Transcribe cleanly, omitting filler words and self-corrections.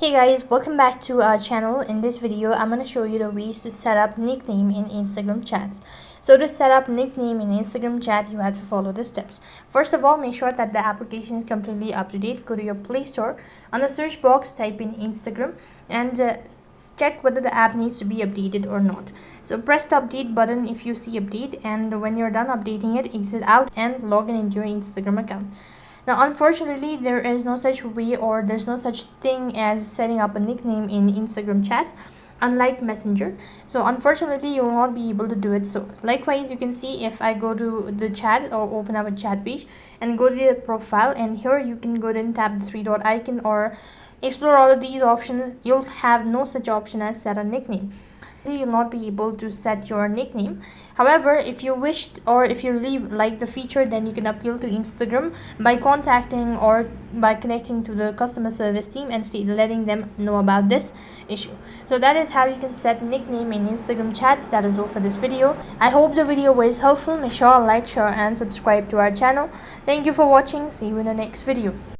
Hey guys, welcome back to our channel. In this video I'm going to show you the ways to set up nickname in Instagram chat. So to set up nickname in Instagram chat, you have to follow the steps. First of all, make sure that the application is completely up to date. Go to your Play Store. On the search box, type in Instagram and check whether the app needs to be updated or not. So press the update button if you see update, and when you're done updating it, exit out and log in into your Instagram account. Now, unfortunately, there is no such way, or there's no such thing as setting up a nickname in Instagram chats, unlike Messenger. So unfortunately, you will not be able to do it. So likewise, you can see if I go to the chat or open up a chat page and go to the profile, and here you can go and tap the three dot icon or explore all of these options. You'll have no such option as set a nickname. You'll not be able to set your nickname. However, if you wished, or if you really like the feature, then you can appeal to Instagram by contacting or by connecting to the customer service team and letting them know about this issue. So that is how you can set nickname in Instagram chats. That is all for this video. I hope the video was helpful. Make sure to like, share and subscribe to our channel. Thank you for watching. See you in the next video.